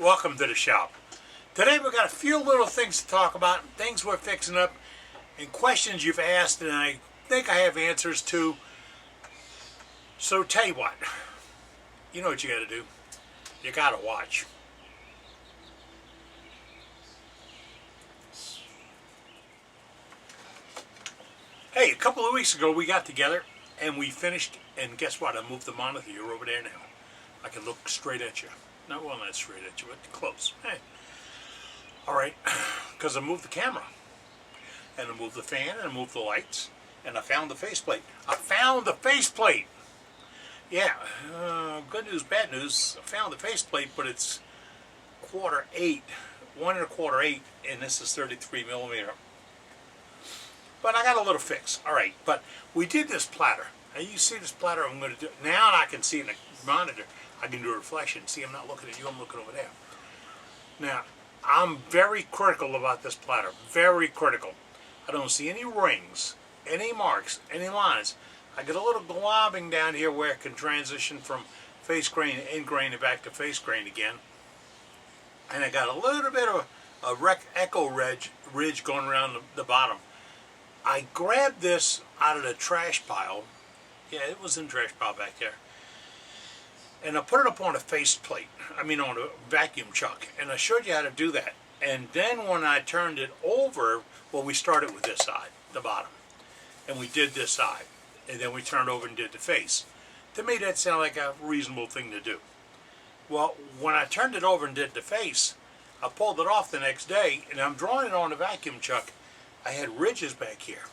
Welcome to the shop. Today we've got a few little things to talk about, things we're fixing up, and questions you've asked, and I think I have answers to. So tell you what, you know what you got to do. You got to watch. Hey, a couple of weeks ago we got together and we finished, and guess what? I moved the monitor. You're over there now. I can look straight at you. Not well, not straight at you, but close. Hey. All right, because I moved the camera, and I moved the fan, and I moved the lights, and I found the faceplate. I found the faceplate. Yeah, good news, bad news. I found the faceplate, but it's 1.25 1.25 8, and this is 33 millimeter. But I got a little fix. All right, but we did this platter. Now you see this platter I'm going to do. Now I can see in the monitor. I can do a reflection. See, I'm not looking at you, I'm looking over there. Now, I'm very critical about this platter. Very critical. I don't see any rings, any marks, any lines. I get a little globbing down here where it can transition from face grain to end grain and back to face grain again. And I got a little bit of a echo ridge going around the bottom. I grabbed this out of the trash pile. Yeah, it was in the trash pile back there. And I put it up on a faceplate, on a vacuum chuck, and I showed you how to do that. And then when I turned it over, well, we started with this side, the bottom, and we did this side, and then we turned over and did the face. To me, that sounded like a reasonable thing to do. Well, when I turned it over and did the face, I pulled it off the next day, and I'm drawing it on the vacuum chuck. I had ridges back here.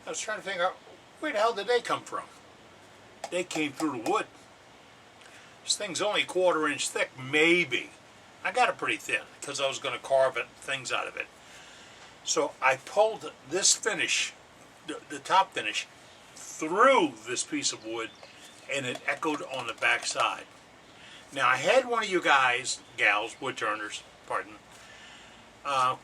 I was trying to figure out, where the hell did they come from? They came through the wood. This thing's only 1/4 inch thick, maybe. I got it pretty thin because I was going to carve things out of it. So I pulled this finish, the top finish, through this piece of wood, and it echoed on the back side. Now I had one of you guys, gals, wood turners, pardon,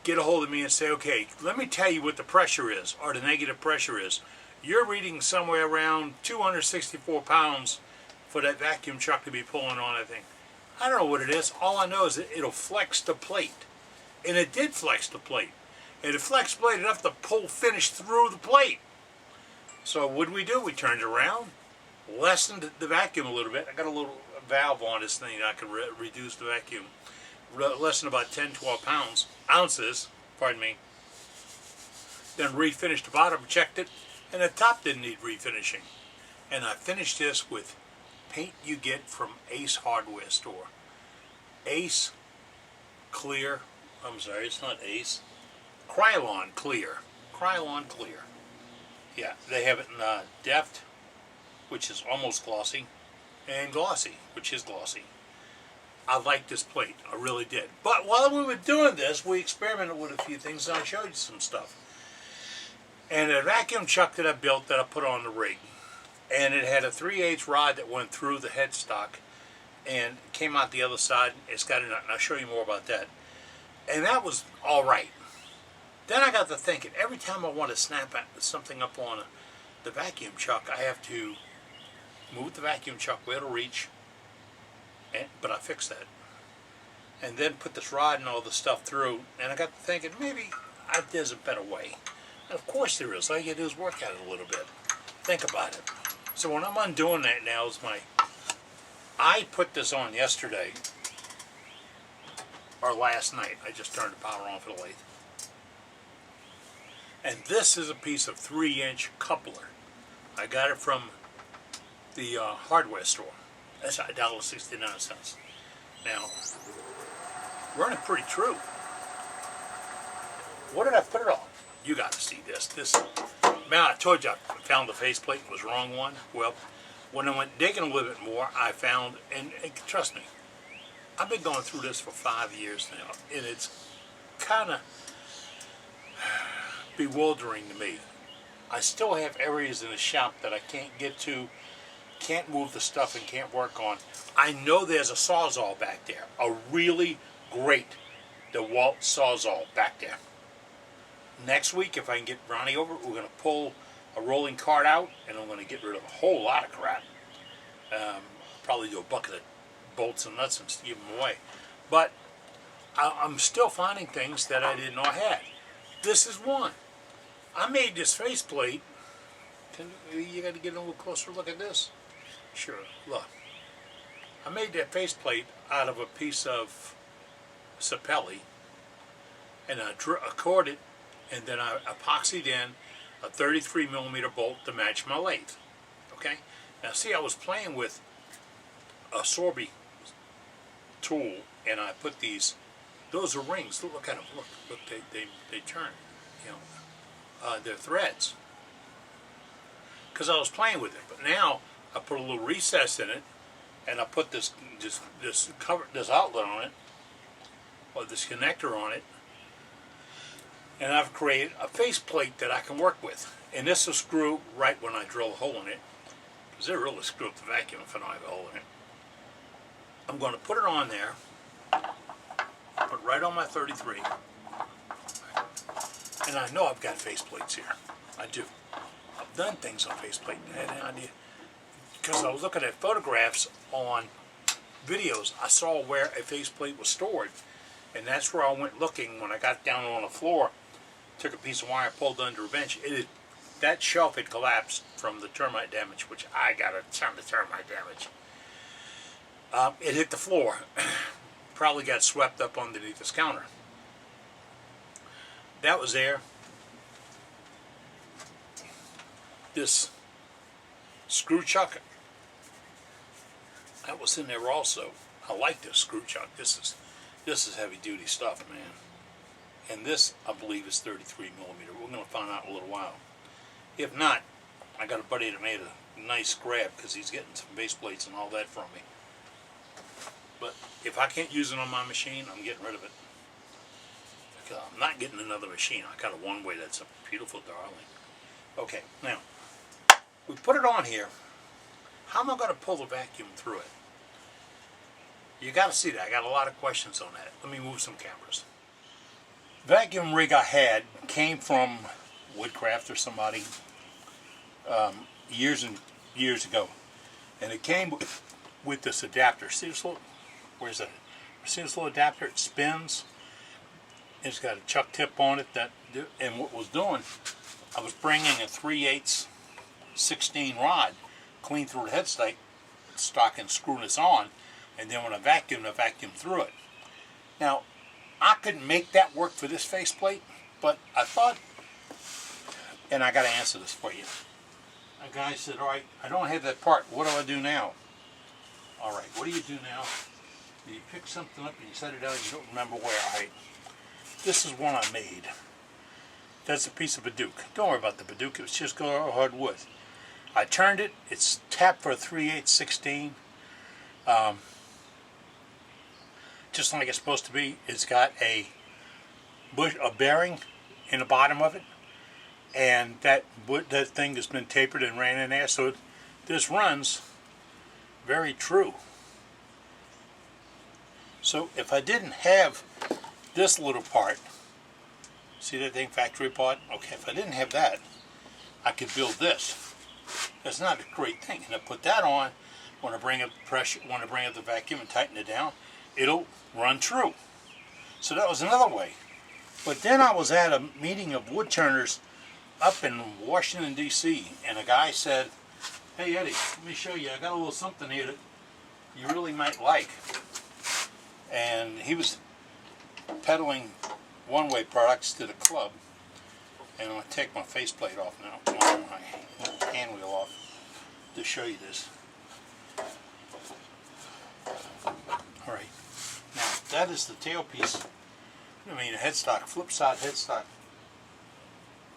get a hold of me and say, okay, let me tell you what the pressure is, or the negative pressure is. You're reading somewhere around 264 pounds for that vacuum chuck to be pulling on, I think. I don't know what it is. All I know is that it'll flex the plate. And it did flex the plate. And it flexed plate enough to pull finish through the plate. So what did we do? We turned it around, lessened the vacuum a little bit. I got a little valve on this thing that I could reduce the vacuum. Less than about 10-12 ounces, pardon me. Then refinished the bottom, checked it, and the top didn't need refinishing. And I finished this with paint you get from Ace Hardware Store. Ace Clear, I'm sorry, it's not Ace. Krylon Clear. Krylon Clear. Yeah, they have it in Deft, which is almost glossy, and Glossy, which is glossy. I liked this plate, I really did. But while we were doing this, we experimented with a few things, and I showed you some stuff. And a vacuum chuck that I built that I put on the rig, and it had a 3/8 rod that went through the headstock and came out the other side. It's got a nut, and I'll show you more about that. And that was all right. Then I got to thinking, every time I want to snap something up on the vacuum chuck, I have to move the vacuum chuck where it'll reach, but I fixed that. And then put this rod and all the stuff through, and I got to thinking, maybe there's a better way. And of course there is. All you got to do is work at it a little bit. Think about it. So when I'm undoing that now is I put this on yesterday, or last night. I just turned the power on for the lathe. And this is a piece of 3-inch coupler. I got it from the hardware store. That's $1.69. Now, running pretty true. What did I put it on? You got to see this. Man, I told you I found the faceplate and was the wrong one. Well, when I went digging a little bit more, I found, and trust me, I've been going through this for 5 years now, and it's kind of bewildering to me. I still have areas in the shop that I can't get to, can't move the stuff, and can't work on. I know there's a Sawzall back there, a really great DeWalt Sawzall back there. Next week, if I can get Ronnie over, we're going to pull a rolling cart out, and I'm going to get rid of a whole lot of crap. Probably do a bucket of bolts and nuts and give them away. But I'm still finding things that I didn't know I had. This is one. I made this faceplate. You got to get a little closer look at this. Sure, look. I made that faceplate out of a piece of sapelli, and I cored it, and then I epoxied in a 33 millimeter bolt to match my lathe. Okay. Now see, I was playing with a Sorby tool, and I put these. Those are rings. Look at them. Look. They turn. You know, they're threads. Because I was playing with it, but now I put a little recess in it, and I put this outlet on it, or this connector on it, and I've created a faceplate that I can work with. And this will screw right when I drill a hole in it, because it really screw up the vacuum if I don't have a hole in it. I'm going to put it on there, put it right on my 33, and I know I've got faceplates here. I do. I've done things on faceplate. I had an idea. Because I was looking at photographs on videos, I saw where a faceplate was stored. And that's where I went looking when I got down on the floor, took a piece of wire, pulled under a bench. That shelf had collapsed from the termite damage, which I got a ton of termite damage. It hit the floor. Probably got swept up underneath this counter. That was there. This screw chuck, that was in there also. I like this screw chuck. This is heavy duty stuff, man. And this, I believe, is 33 millimeter. We're going to find out in a little while. If not, I got a buddy that made a nice grab because he's getting some base plates and all that from me. But if I can't use it on my machine, I'm getting rid of it. I'm not getting another machine. I got a one-way that's a beautiful darling. Okay, now, we put it on here. How am I going to pull the vacuum through it? You got to see that. I got a lot of questions on that. Let me move some cameras. Vacuum rig I had came from Woodcraft or somebody years and years ago, and it came with this adapter. See this little? Where's that? See this little adapter? It spins. It's got a chuck tip on it. And what was doing, I was bringing a 3/8 16 rod clean through the headstock and screwing this on, and then when I vacuumed through it. Now, I couldn't make that work for this faceplate, but I thought, and I got to answer this for you. A guy said, all right, I don't have that part. What do I do now? All right, what do you do now? You pick something up and you set it down and you don't remember where. All right, this is one I made. That's a piece of Baduke. Don't worry about the Baduke. It was just hard wood. I turned it. It's tapped for a 3/8 16. Just like it's supposed to be. It's got a bearing in the bottom of it, and that thing has been tapered and ran in there. So this runs very true. So if I didn't have this little part, see that thing, factory part? Okay, if I didn't have that, I could build this. That's not a great thing. And I put that on when I bring up the pressure, when I bring up the vacuum and tighten it down, it'll run true. So that was another way. But then I was at a meeting of wood turners up in Washington, D.C., and a guy said, hey Eddie, let me show you, I got a little something here that you really might like. And he was peddling one-way products to the club. And I'm going to take my faceplate off now, my hand wheel off, to show you this. Alright, now that is the tailpiece, I mean a headstock, flip side headstock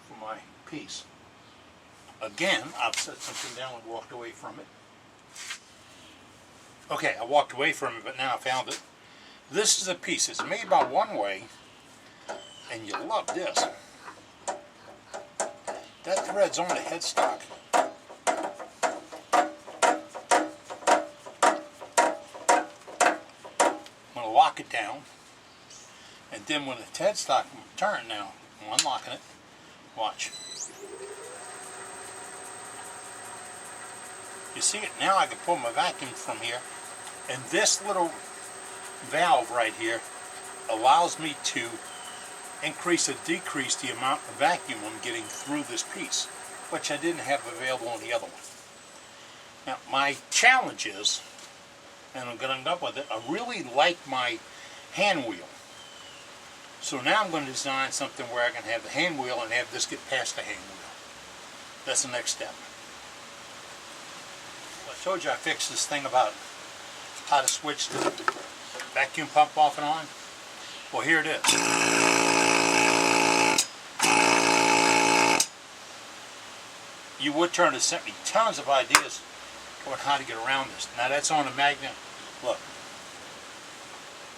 for my piece. Again, I've set something down and walked away from it. Okay, I walked away from it, but now I found it. This is a piece. It's made by One Way, and you love this. That thread's on the headstock. I'm going to lock it down, and then when the headstock turns now, I'm unlocking it. Watch. You see it now? I can pull my vacuum from here, and this little valve right here allows me to increase or decrease the amount of vacuum I'm getting through this piece, which I didn't have available on the other one. Now my challenge is, and I'm going to end up with it, I really like my hand wheel. So now I'm going to design something where I can have the hand wheel and have this get past the hand wheel. That's the next step. I told you I fixed this thing about how to switch the vacuum pump off and on. Well, here it is. You wood turners sent me tons of ideas on how to get around this. Now that's on a magnet. Look,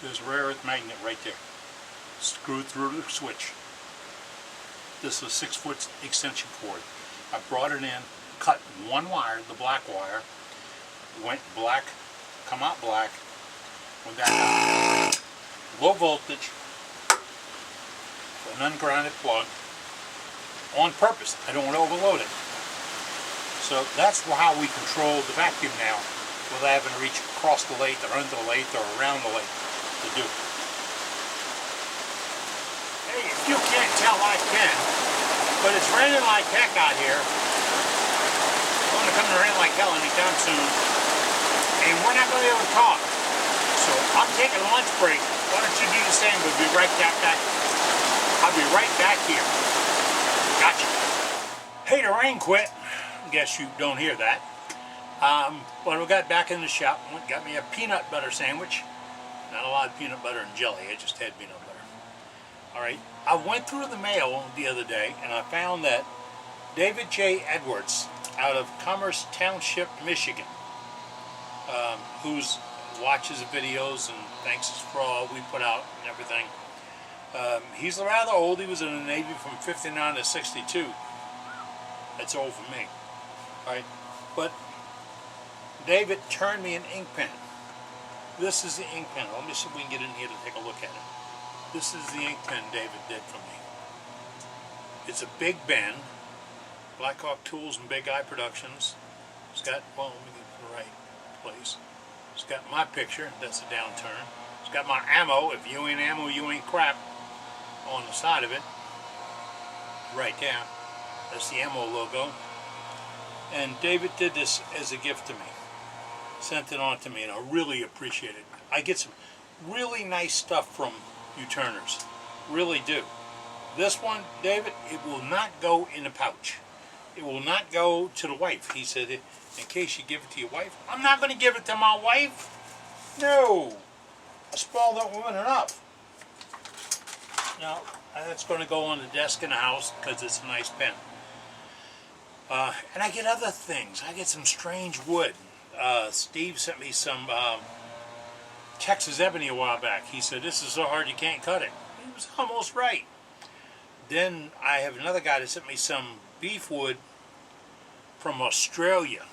there's a rare earth magnet right there. Screwed through the switch. This is a 6-foot extension cord. I brought it in, cut one wire, the black wire, went black, come out black, went down low voltage, an ungrounded plug, on purpose. I don't want to overload it. So that's how we control the vacuum now, without having to reach across the lathe or under the lathe or around the lathe to do it. Hey, if you can't tell, I can, but it's raining like heck out here. It's going to come to rain like hell anytime soon, and we're not going to be able to talk. So I'm taking a lunch break. Why don't you do the same? We'll be right back. I'll be right back here. Gotcha. Hey, the rain quit. Guess you don't hear that. But we got back in the shop. Got me a peanut butter sandwich. Not a lot of peanut butter and jelly. I just had peanut butter. Alright, I went through the mail the other day and I found that David J. Edwards out of Commerce Township, Michigan, who watches the videos and thanks us for all we put out and everything. He's rather old. He was in the Navy from 59 to 62. That's old for me. Alright, but David turned me an ink pen. This is the ink pen. Let me see if we can get in here to take a look at it. This is the ink pen David did for me. It's a Big Ben, Blackhawk Tools and Big Eye Productions. It's got, well, let me get to the right place. It's got my picture, that's a downturn. It's got my ammo, if you ain't ammo, you ain't crap, on the side of it. Right there. That's the ammo logo. And David did this as a gift to me. Sent it on to me, and I really appreciate it. I get some really nice stuff from you turners. Really do. This one, David, it will not go in a pouch. It will not go to the wife. He said, in case you give it to your wife. I'm not going to give it to my wife. No. I spoiled that woman enough. Now, that's going to go on the desk in the house because it's a nice pen. And I get other things. I get some strange wood. Steve sent me some Texas ebony a while back. He said, this is so hard you can't cut it. He was almost right. Then I have another guy that sent me some beef wood from Australia.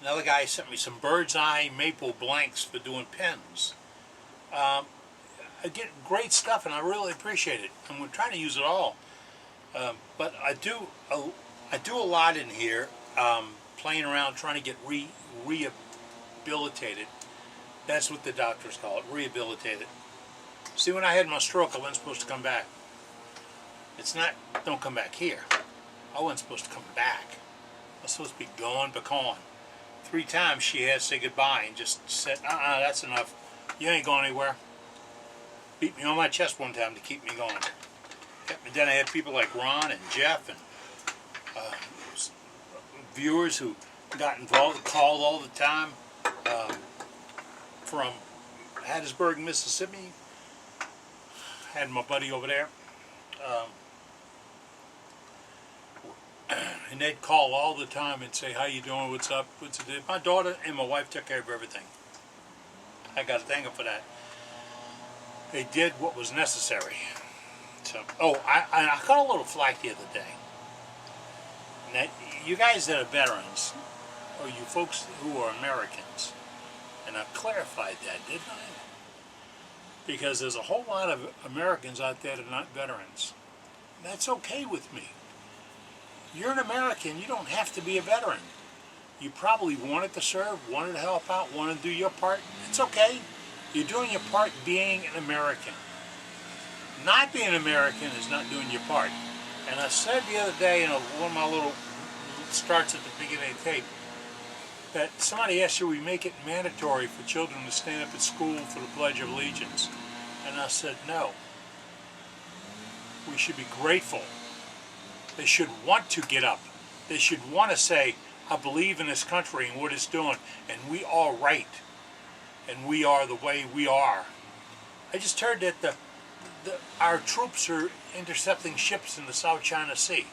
Another guy sent me some bird's eye maple blanks for doing pens. I get great stuff and I really appreciate it. And we're trying to use it all. But I do a lot in here, playing around trying to get rehabilitated. That's what the doctors call it, rehabilitated. See, when I had my stroke, I wasn't supposed to come back. It's not, don't come back here. I wasn't supposed to come back. I was supposed to be gone, pecan. 3 times she had to say goodbye and just said, that's enough. You ain't going anywhere. Beat me on my chest one time to keep me going. And then I had people like Ron and Jeff and viewers who got involved, called all the time from Hattiesburg, Mississippi. Had my buddy over there. And they'd call all the time and say, how you doing, what's up, what's it? My daughter and my wife took care of everything. I got to thank them for that. They did what was necessary. So, I got a little flack the other day. Now, you guys that are veterans, or you folks who are Americans, and I clarified that, didn't I? Because there's a whole lot of Americans out there that are not veterans. That's okay with me. You're an American, you don't have to be a veteran. You probably wanted to serve, wanted to help out, wanted to do your part. It's okay. You're doing your part being an American. Not being an American is not doing your part. And I said the other day in one of my little starts at the beginning of the tape, that somebody asked, should we make it mandatory for children to stand up at school for the Pledge of Allegiance? And I said, no. We should be grateful. They should want to get up. They should want to say, I believe in this country and what it's doing, and we are right. And we are the way we are. I just heard that our troops are intercepting ships in the South China Sea.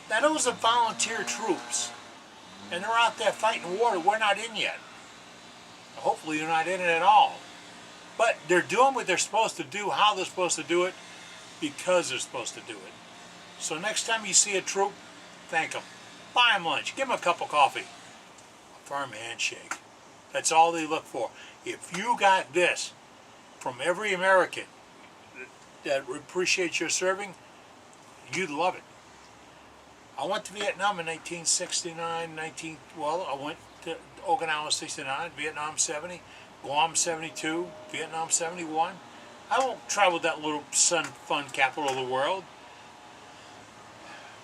Now those are volunteer troops. And they're out there fighting water we're not in yet. Hopefully they're not in it at all. But they're doing what they're supposed to do, how they're supposed to do it, because they're supposed to do it. So next time you see a troop, thank them. Buy them lunch. Give them a cup of coffee. A firm handshake. That's all they look for. If you got this from every American that appreciates your serving, you'd love it. I went to Vietnam in 1969, I went to Okinawa 69, Vietnam 70, Guam 72, Vietnam 71. I won't travel that little fun capital of the world.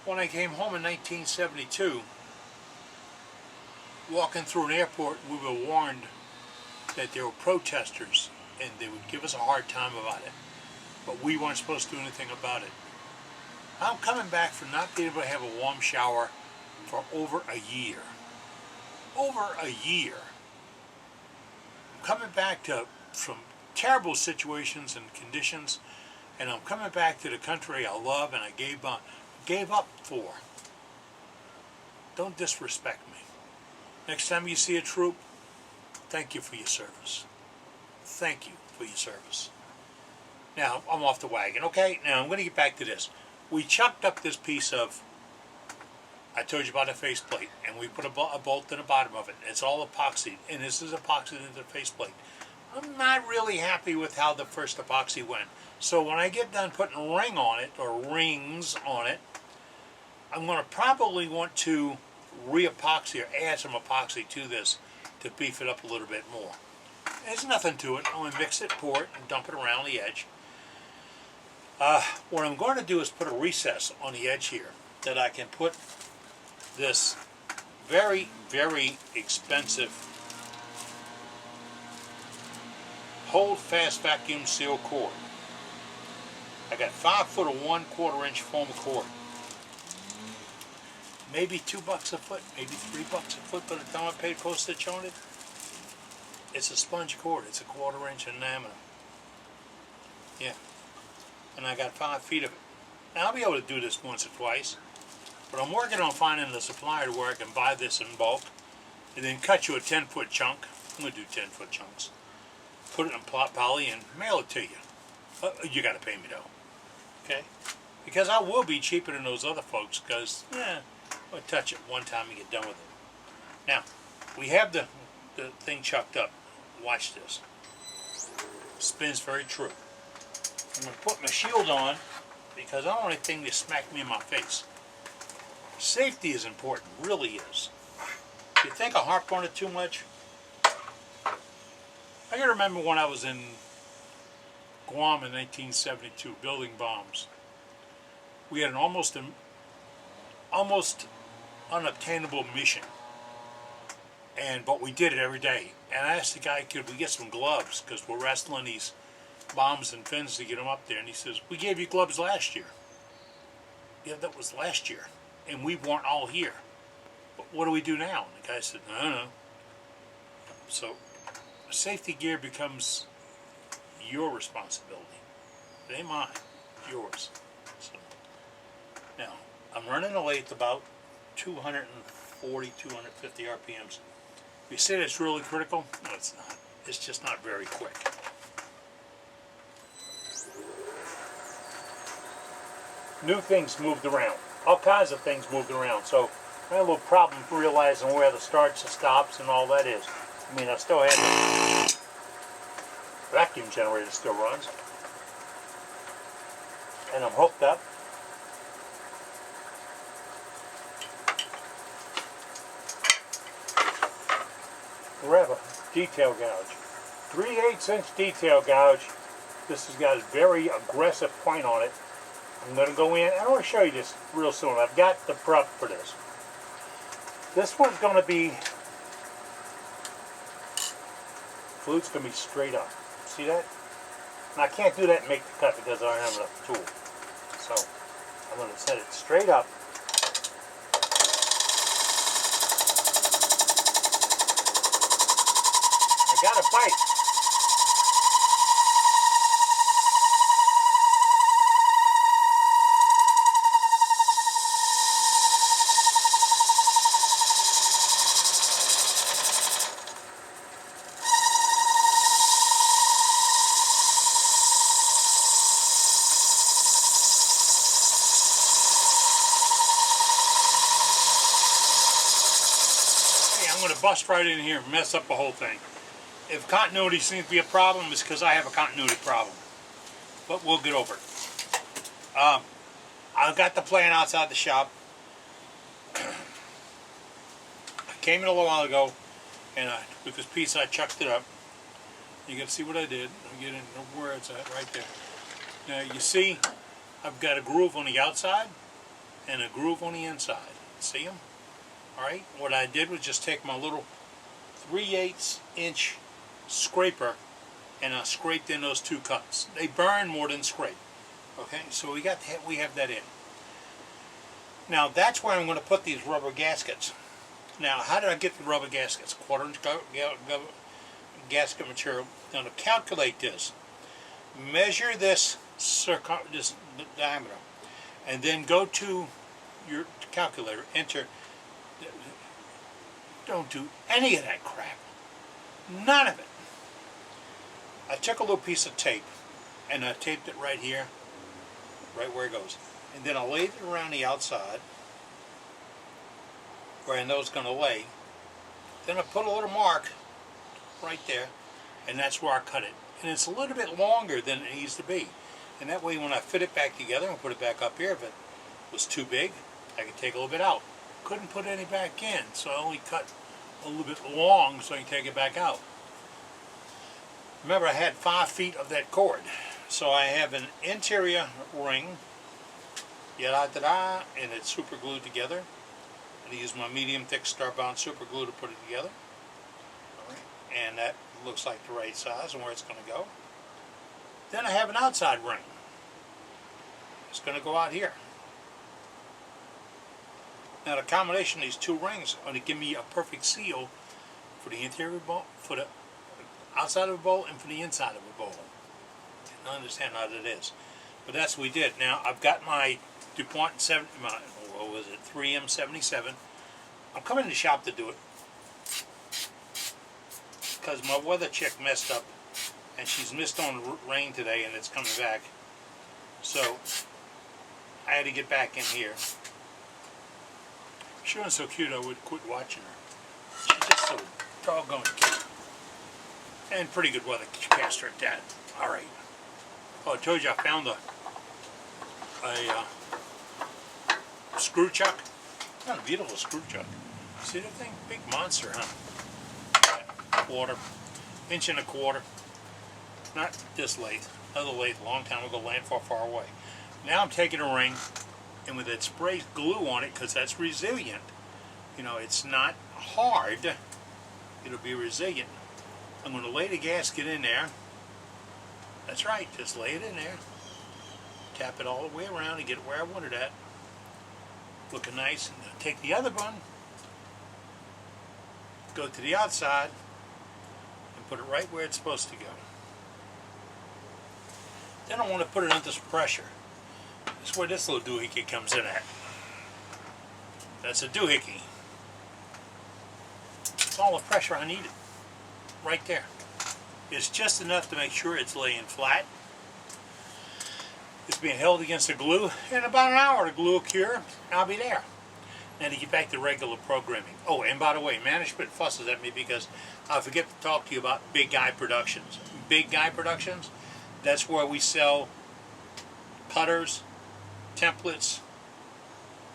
When I came home in 1972, walking through an airport, we were warned that there were protesters and they would give us a hard time about it. But we weren't supposed to do anything about it. I'm coming back from not being able to have a warm shower for over a year. Over a year. I'm coming back from terrible situations and conditions, and I'm coming back to the country I love and I gave up for. Don't disrespect me. Next time you see a troop, thank you for your service. Thank you for your service. Now, I'm off the wagon, okay? Now, I'm going to get back to this. We chucked up this piece of, I told you about the faceplate, and we put a bolt in the bottom of it. It's all epoxy, and this is epoxied into the faceplate. I'm not really happy with how the first epoxy went. So when I get done putting a ring on it, or rings on it, I'm going to probably want to re-epoxy or add some epoxy to this to beef it up a little bit more. There's nothing to it. I'm going to mix it, pour it, and dump it around the edge. What I'm going to do is put a recess on the edge here that I can put this very, very expensive hold fast vacuum seal cord. I got 5 foot of 1/4 inch foam cord. Maybe $2 a foot, maybe $3 a foot by the time I paid postage on it. It's a sponge cord. It's a 1/4 inch in diameter. Yeah. And I got 5 feet of it. Now I'll be able to do this once or twice, but I'm working on finding the supplier where I can buy this in bulk and then cut you a 10-foot chunk. I'm going to do 10-foot chunks. Put it in poly and mail it to you. You got to pay me though. Okay? Because I will be cheaper than those other folks because, I'll touch it one time and get done with it. Now, we have the thing chucked up. Watch this. Spins very true. I'm going to put my shield on because I don't want anything to smack me in my face. Safety is important, really is. If you think I harp on it too much, I can remember when I was in Guam in 1972 building bombs. We had an almost unobtainable mission, but we did it every day. And I asked the guy, could we get some gloves, because we're wrestling these bombs and fins to get them up there. And he says, we gave you gloves last year. Yeah, that was last year, and we weren't all here. But what do we do now? And the guy said, I don't know. So safety gear becomes your responsibility. It ain't mine, it's yours. So, now, I'm running a lathe about 240, 250 RPMs. If you say that's really critical, no, it's not. It's just not very quick. New things moved around. All kinds of things moved around. So I had a little problem realizing where the starts and stops and all that is. I mean, I still have the vacuum generator still runs. And I'm hooked up. grab a detail gouge. 3/8 inch detail gouge. This has got a very aggressive point on it. I'm going to go in, and I want to show you this real soon. I've got the prep for this. This one's going to be, flute's going to be straight up. See that? And I can't do that and make the cut because I don't have enough tool. So I'm going to set it straight up. I got a bite. I'm going to bust right in here and mess up the whole thing. If continuity seems to be a problem, it's because I have a continuity problem. But we'll get over it. I've got the plan outside the shop. I came in a little while ago, and with this piece I chucked it up. You can see what I did. I'm getting where it's at right there. Now you see I've got a groove on the outside and a groove on the inside. See them? Alright, what I did was just take my little 3/8 inch scraper and I scraped in those two cuts. They burn more than scrape. Okay, so we have that in. Now that's where I'm going to put these rubber gaskets. Now how did I get the rubber gaskets? 1/4 inch gasket material. Now to calculate this, measure this diameter and then go to your calculator, enter. Don't do any of that crap. None of it. I took a little piece of tape and I taped it right here, right where it goes. And then I laid it around the outside where I know it's going to lay. Then I put a little mark right there, and that's where I cut it. And it's a little bit longer than it needs to be. And that way when I fit it back together and put it back up here, if it was too big, I could take a little bit out. Couldn't put any back in, so I only cut a little bit long so I can take it back out. Remember, I had 5 feet of that cord, so I have an interior ring, and it's super glued together. And I use my medium thick star-bound super glue to put it together. And that looks like the right size and where it's going to go. Then I have an outside ring. It's going to go out here. Now the combination of these two rings are going to give me a perfect seal for the interior bowl, for the outside of a bowl, and for the inside of a bowl. I understand how that is, but that's what we did. Now I've got my DuPont 3M77. I'm coming to the shop to do it because my weather chick messed up, and she's missed on rain today, and it's coming back. So I had to get back in here. She was so cute I would quit watching her. She's just so doggone cute. And pretty good weather caster at that. Alright. Oh, I told you I found a screw chuck. Not a beautiful screw chuck. See that thing? Big monster, huh? 1/4 inch and a quarter. Not this lathe. Another lathe a long time ago, laying far, far away. Now I'm taking a ring, and with that spray glue on it, because that's resilient, you know, it's not hard, it'll be resilient. I'm going to lay the gasket in there. That's right, just lay it in there. Tap it all the way around and get it where I want it at. Looking nice. And take the other one, go to the outside, and put it right where it's supposed to go. Then I want to put it under some pressure. That's where this little doohickey comes in at. That's a doohickey. It's all the pressure I needed. Right there. It's just enough to make sure it's laying flat. It's being held against the glue. In about an hour the glue will cure, and I'll be there. Now to get back to regular programming. Oh, and by the way, management fusses at me because I forget to talk to you about Big Guy Productions. Big Guy Productions, that's where we sell cutters, templates,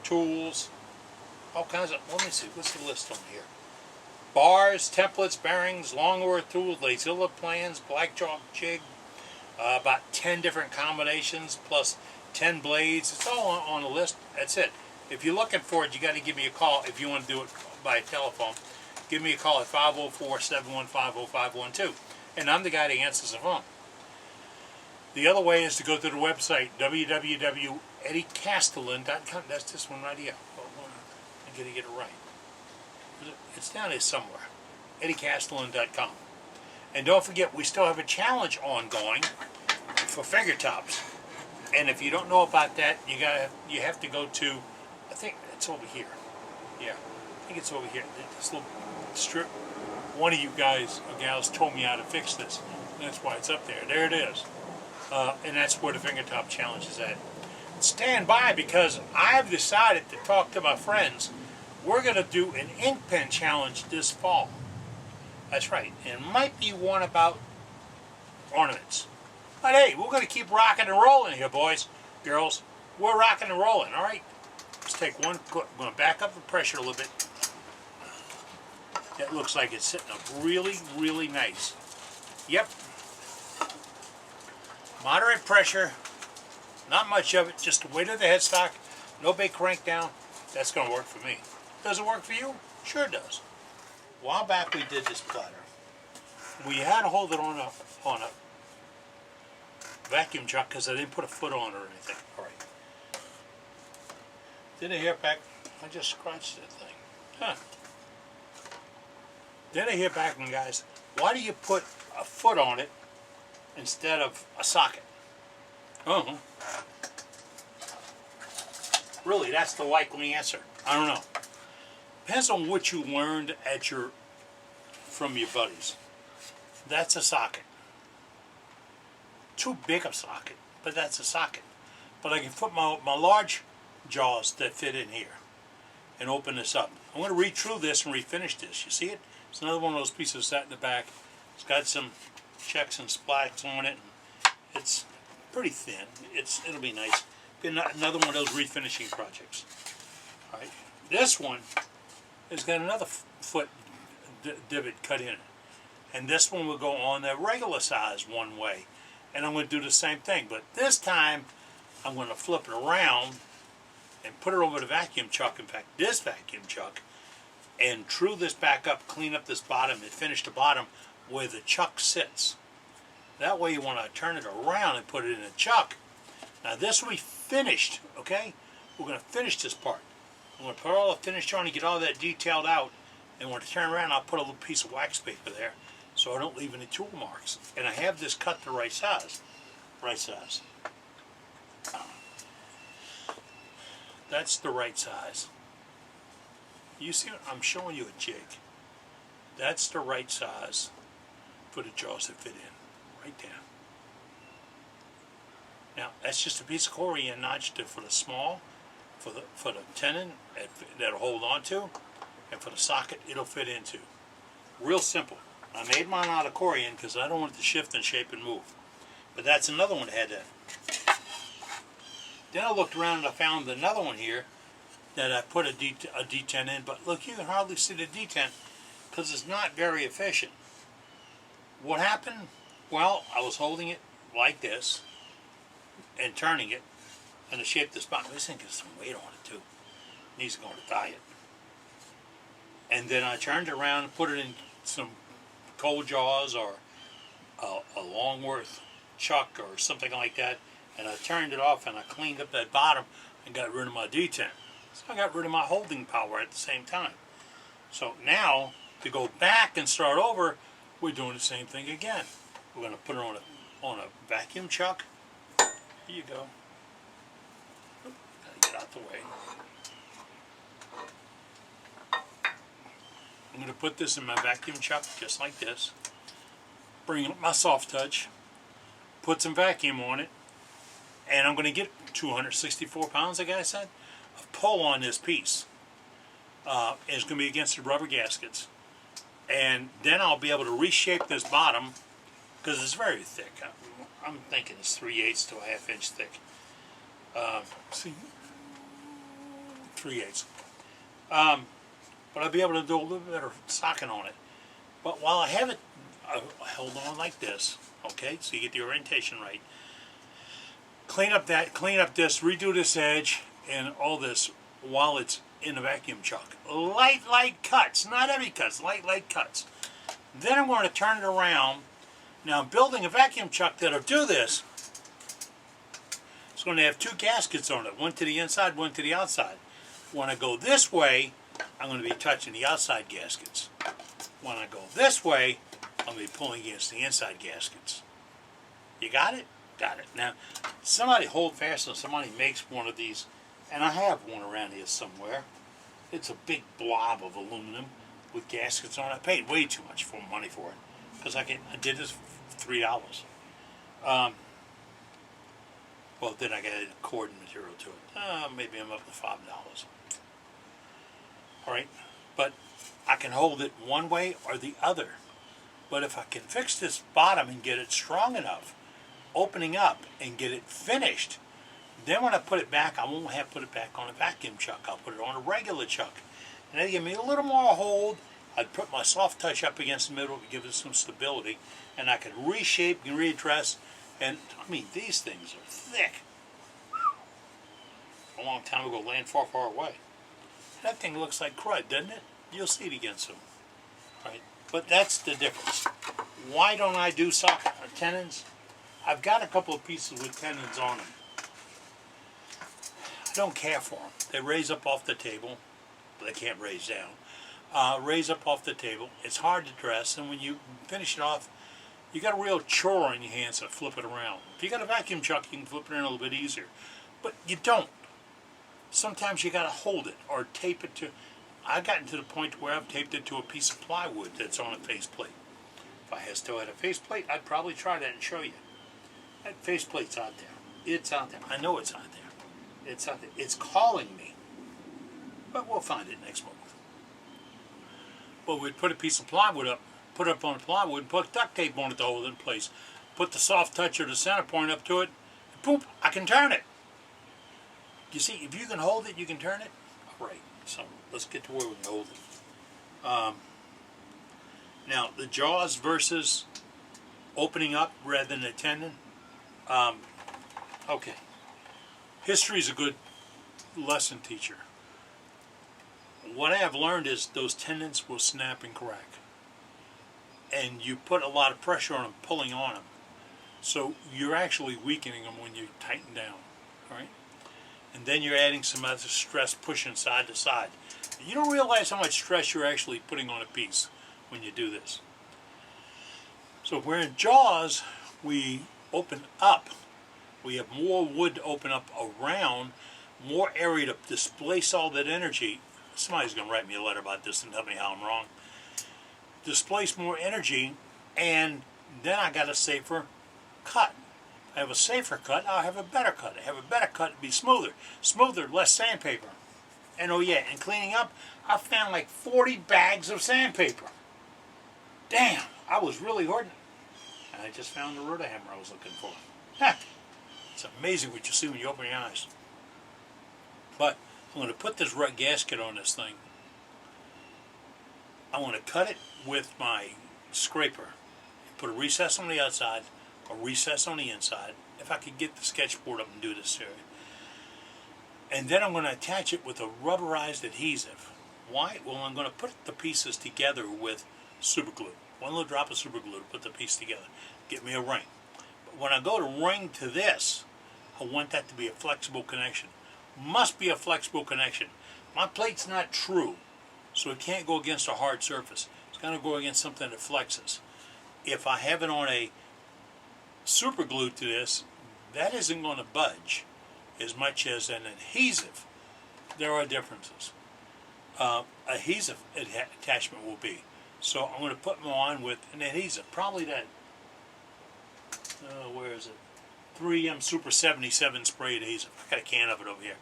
tools, all kinds of, let me see, what's the list on here? bars, templates, bearings, longware tools, Lazilla plans, black chalk jig, about 10 different combinations plus 10 blades. It's all on the list. That's it. If you're looking for it, you got to give me a call. If you want to do it by telephone, give me a call at 504-715-0512. And I'm the guy that answers the phone. The other way is to go to the website, www.eddiecastellan.com. That's this one right here. Hold on. I'm going to get it right. It's down here somewhere. eddiecastellan.com. And don't forget, we still have a challenge ongoing for finger tops. And if you don't know about that, you have to go to, I think it's over here. Yeah, I think it's over here. This little strip. One of you guys or gals told me how to fix this. That's why it's up there. There it is. And that's where the finger top challenge is at. Stand by, because I've decided to talk to my friends. We're going to do an ink pen challenge this fall. That's right. And it might be one about ornaments. But hey, we're going to keep rocking and rolling here, boys, girls. We're rocking and rolling, all right? Let's take one. I'm going to back up the pressure a little bit. That looks like it's sitting up really, really nice. Yep. Moderate pressure. Not much of it. Just the weight of the headstock. No big crank down. That's going to work for me. Does it work for you? Sure it does. A while back we did this platter. We had to hold it on a vacuum chuck because I didn't put a foot on it or anything. All right. Then I hear back. I just scratched that thing. Huh. Then I hear back from guys, why do you put a foot on it instead of a socket? Uh-huh. Really, that's the likely answer. I don't know. Depends on what you learned from your buddies. That's a socket. Too big a socket, but that's a socket. But I can put my large jaws that fit in here and open this up. I'm going to retrue this and refinish this. You see it? It's another one of those pieces sat in the back. It's got some checks and splats on it. It's pretty thin. It'll be nice. Be another one of those refinishing projects. All right. This one has got another foot divot cut in it. And this one will go on the regular size one way. And I'm going to do the same thing. But this time, I'm going to flip it around and put it over the vacuum chuck. In fact, this vacuum chuck. And true this back up, clean up this bottom, and finish the bottom where the chuck sits. That way you want to turn it around and put it in a chuck. Now this we finished, okay? We're going to finish this part. I'm going to put all the finish on and get all that detailed out. And when I turn around, I'll put a little piece of wax paper there so I don't leave any tool marks. And I have this cut the right size. Right size. That's the right size. You see, I'm showing you a jig. That's the right size for the jaws that fit in. Right there. Now, that's just a piece of corian notch for the small, for the tenon that'll hold on to, and for the socket it'll fit into. Real simple. I made mine out of corian because I don't want it to shift and shape and move. But that's another one that had that. Then I looked around and I found another one here that I put a D10 in, but look, you can hardly see the D10 because it's not very efficient. What happened? Well, I was holding it like this and turning it, and the shape this bottom. This thing has some weight on it too. It needs to go on a diet. And then I turned it around and put it in some cold jaws or a Longworth chuck or something like that, and I turned it off and I cleaned up that bottom and got rid of my D10. So I got rid of my holding power at the same time. So now, to go back and start over, we're doing the same thing again. We're going to put it on a vacuum chuck. Here you go. Gotta get out the way. I'm going to put this in my vacuum chuck just like this. Bring up my soft touch. Put some vacuum on it. And I'm going to get 264 pounds, the guy said, of pull on this piece. It's going to be against the rubber gaskets. And then I'll be able to reshape this bottom because it's very thick. I'm thinking it's 3/8 to a ½ inch thick. See, 3/8. but I'll be able to do a little better socking on it. But while I have it held on like this, okay, so you get the orientation right, clean up this, redo this edge, and all this while it's in the vacuum chuck. Light cuts, not heavy cuts, light cuts. Then I'm going to turn it around. Now I'm building a vacuum chuck that'll do this. It's going to have two gaskets on it, one to the inside, one to the outside. When I go this way, I'm going to be touching the outside gaskets. When I go this way, I'm going to be pulling against the inside gaskets. You got it? Got it. Now, somebody hold fast and somebody makes one of these, and I have one around here somewhere. It's a big blob of aluminum with gaskets on it. I paid way too much money for it because I did this for $3. Well, then I got a cord and material to it. Maybe I'm up to $5. All right, but I can hold it one way or the other. But if I can fix this bottom and get it strong enough, opening up and get it finished, then when I put it back, I won't have to put it back on a vacuum chuck. I'll put it on a regular chuck. And that'll give me a little more hold. I'd put my soft touch up against the middle to give it some stability, and I can reshape and readdress. And I mean, these things are thick. A long time ago, laying far away. That thing looks like crud, doesn't it? You'll see it again soon. Right? But that's the difference. Why don't I do socket or tendons? I've got a couple of pieces with tendons on them. I don't care for them. They raise up off the table. They can't raise down. Raise up off the table. It's hard to dress, and when you finish it off, you got a real chore in your hands to flip it around. If you got a vacuum chuck, you can flip it in a little bit easier. But you don't. Sometimes you got to hold it or tape it to. I've gotten to the point where I've taped it to a piece of plywood that's on a faceplate. If I still had a faceplate, I'd probably try that and show you. That faceplate's out there. It's out there. I know it's out there. It's out there. It's calling me. But we'll find it next month. Well, we'd put a piece of plywood up, put it up on the plywood, and put duct tape on it to hold it in place. Put the soft touch or the center point up to it, and boom, I can turn it. You see, if you can hold it, you can turn it. All right, so let's get to where we can hold it. Now, the jaws versus opening up rather than a tendon. Okay. History is a good lesson teacher. What I have learned is those tendons will snap and crack. And you put a lot of pressure on them, pulling on them. So you're actually weakening them when you tighten down. All right? And then you're adding some other stress pushing side to side. You don't realize how much stress you're actually putting on a piece when you do this. So where in jaws we open up, we have more wood to open up around, more area to displace all that energy. Somebody's going to write me a letter about this and tell me how I'm wrong. Displace more energy, and then I got a safer cut. I have a safer cut, I'll have a better cut. I have a better cut, it'll be smoother. Smoother, less sandpaper. And oh yeah, and cleaning up, I found like 40 bags of sandpaper. Damn, I was really hoarding it. And I just found the rotohammer I was looking for. Ha! It's amazing what you see when you open your eyes. But I'm going to put this gasket on this thing. I want to cut it with my scraper. Put a recess on the outside, a recess on the inside. If I could get the sketchboard up and do this here. And then I'm going to attach it with a rubberized adhesive. Why? Well, I'm going to put the pieces together with super glue. One little drop of super glue to put the piece together. Get me a ring. But when I go to ring to this, I want that to be a flexible connection. Must be a flexible connection. My plate's not true, so it can't go against a hard surface. It's going to go against something that flexes. If I have it on a super glue to this, that isn't going to budge as much as an adhesive. There are differences. Adhesive attachment will be. So I'm going to put them on with an adhesive. Probably that, where is it? 3M Super 77 spray adhesive. I got a can of it over here.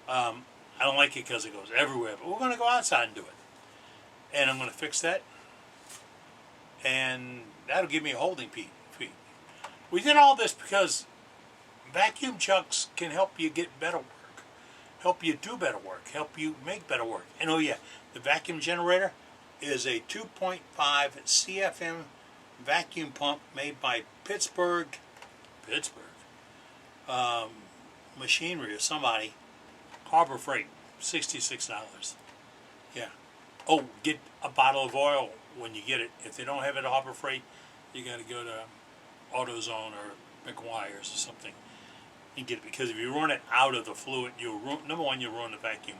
I don't like it because it goes everywhere, but we're going to go outside and do it. And I'm going to fix that. And that'll give me a holding feet. We did all this because vacuum chucks can help you get better work. help you do better work, help you make better work. And oh yeah, the vacuum generator is a 2.5 CFM vacuum pump made by Pittsburgh Machinery or somebody, Harbor Freight, $66. Yeah. Oh, get a bottle of oil when you get it. If they don't have it at Harbor Freight, you got to go to AutoZone or McGuire's or something and get it, because if you run it out of the fluid, number one, you'll ruin the vacuum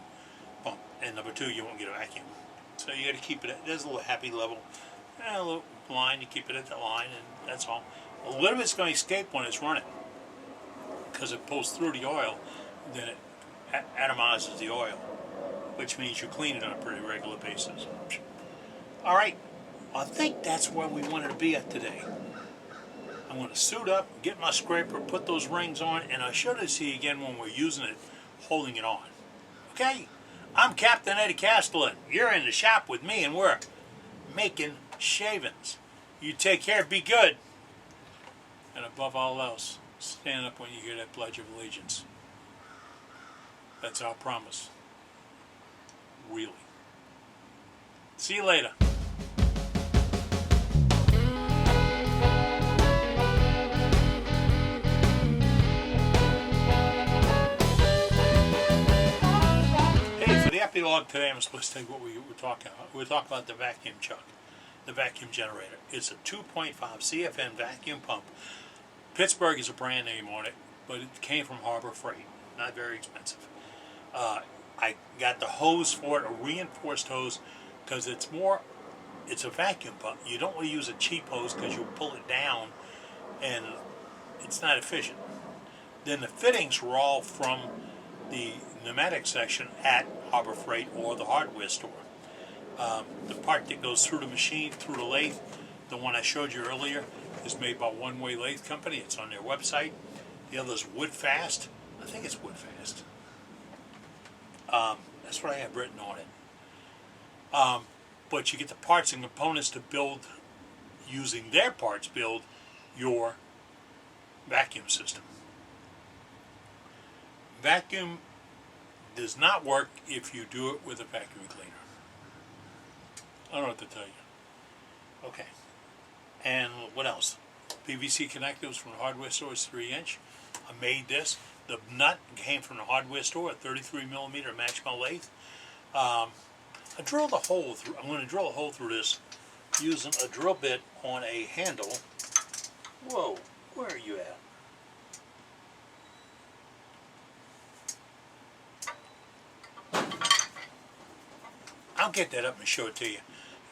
pump, and number two, you won't get a vacuum. So you got to keep it at, there's a little happy level, and a little line, you keep it at the line, and that's all. A little bit's going to escape when it's running, because it pulls through the oil, then it atomizes the oil, which means you clean it on a pretty regular basis. All right, I think that's where we wanted to be at today. I'm going to suit up, get my scraper, put those rings on, and I'll show this to you again when we're using it, holding it on. Okay? I'm Captain Eddie Castellan. You're in the shop with me, and we're making shavings. You take care, be good, and above all else, stand up when you hear that Pledge of Allegiance. That's our promise. Really. See you later. Happy log today. I'm supposed to tell you what we were talking about. We were talking about the vacuum chuck, the vacuum generator. It's a 2.5 CFM vacuum pump. Pittsburgh is a brand name on it, but it came from Harbor Freight. Not very expensive. I got the hose for it, a reinforced hose, because it's a vacuum pump. You don't want to use a cheap hose because you'll pull it down and it's not efficient. Then the fittings were all from the pneumatic section at Harbor Freight or the hardware store. The part that goes through the machine, through the lathe, the one I showed you earlier, is made by One Way Lathe Company. It's on their website. The other is Woodfast. I think it's Woodfast. That's what I have written on it. But you get the parts and components to build, using their parts, build your vacuum system. Vacuum does not work if you do it with a vacuum cleaner. I don't know what to tell you. Okay. And what else? PVC connectors from the hardware store is 3-inch. I made this. The nut came from the hardware store, a 33mm Matchmill lathe. I drilled a hole through. I'm going to drill a hole through this using a drill bit on a handle. Whoa, where are you at? I'll get that up and show it to you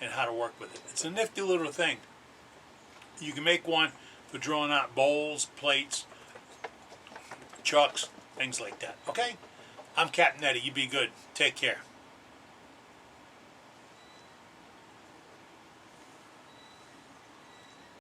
and how to work with it. It's a nifty little thing. You can make one for drilling out bowls, plates, chucks, things like that. Okay? I'm Captain Eddie. You be good. Take care.